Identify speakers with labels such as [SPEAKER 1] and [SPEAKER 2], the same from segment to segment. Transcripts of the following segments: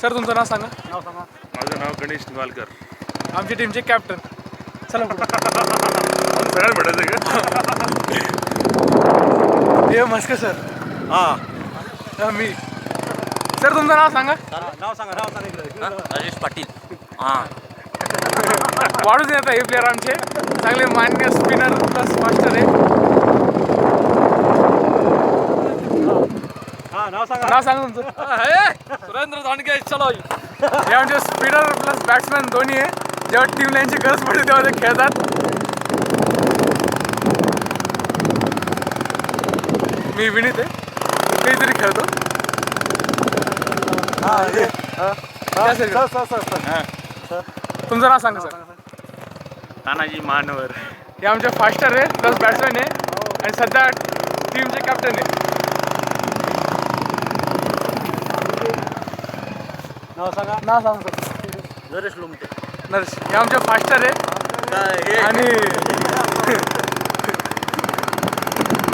[SPEAKER 1] Sir तुमचं नाव सांगा.
[SPEAKER 2] माझं नाव गणेश निवालकर.
[SPEAKER 1] आमची टीमचे कॅप्टन. चला
[SPEAKER 2] सगळ्यात भेटायचं का?
[SPEAKER 1] हे मस्के सर. मी सर तुमचं नाव सांगा.
[SPEAKER 3] राजेश पाटील.
[SPEAKER 1] वाढून येतात हे प्लेअर आमचे चांगले मान्य स्पिनर प्लस मास्टर आहे. नाव सांगा तुमचं.
[SPEAKER 3] सुरेंद्र दांडगे. चलो.
[SPEAKER 1] हे आमचे स्पिनर प्लस बॅट्समॅन दोन्ही आहे. जेव्हा टीमला यांची गरज पडते तेव्हा ते खेळतात. मी विनीत आहे, काहीतरी खेळतो. तुमचं नाव सांगा सर.
[SPEAKER 2] तानाजी मानवर.
[SPEAKER 1] हे आमचे फास्टर आहे प्लस बॅट्समॅन आहे आणि सध्या टीमचे कॅप्टन आहे. नाव सांगा सर.
[SPEAKER 3] नरेश लोमटे.
[SPEAKER 1] नरेश. हे आमचे फास्टर आहे आणि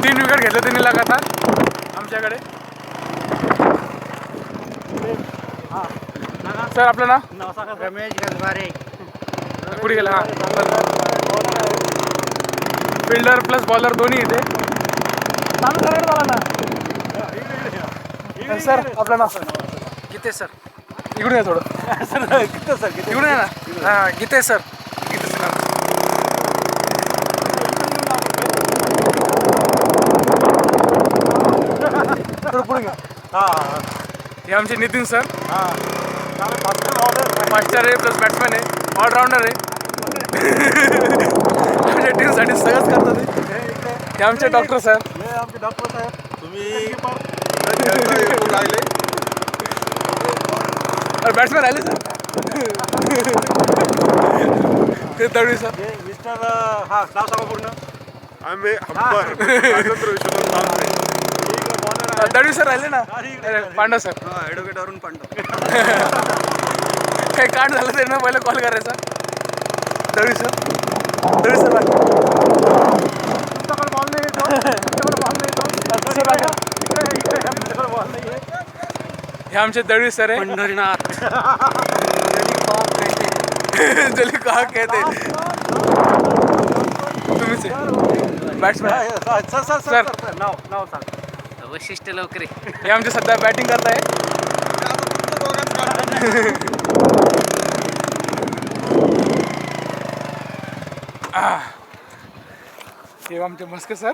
[SPEAKER 1] 3 विकेट घेतले त्यांनी लगातार आमच्याकडे. सर आपलं नाव.
[SPEAKER 4] रमेश गजबारे.
[SPEAKER 1] कुठे गेला. हां फिल्डर प्लस बॉलर दोन्ही इथे. सर आपलं नाव.
[SPEAKER 4] गीते सर.
[SPEAKER 1] इकडून या थोडं.
[SPEAKER 4] सर
[SPEAKER 1] इकडून या ना.
[SPEAKER 4] हां गीते सर.
[SPEAKER 1] थोडं पुढे घ्या. हे आमचे नितीन सर. मास्टर आहे प्लस बॅट्समॅन आहे, ऑलराऊंडर आहे. आमच्या टीमसाठी सगळंच करतात ते आमचे डॉक्टर सर.
[SPEAKER 2] तुम्ही
[SPEAKER 1] बॅट्समॅन आले सर. ते तळवी सर.
[SPEAKER 4] मिस्टर नाव सांगा पूर्ण.
[SPEAKER 2] आम्ही अंबर राजेंद्र विश्वनाथ तांबरे.
[SPEAKER 1] तळवी सर राहिले ना. पांडव सर.
[SPEAKER 4] ॲडव्होकेट अरुण पांडव.
[SPEAKER 1] काही कार्ड झालं तरी ना पहिलं कॉल करायचा. तळवी सर. तळवी सर हे आमचे दळवी सर आहे.
[SPEAKER 3] पंढरीनाथ.
[SPEAKER 1] जली का कहते तुम्हीच बॅट्समॅन. सर
[SPEAKER 4] नाव सांग.
[SPEAKER 3] वैशिष्ट्य लवकरे.
[SPEAKER 1] हे आमचे सध्या बॅटिंग करताय. हे आमचे मस्के सर.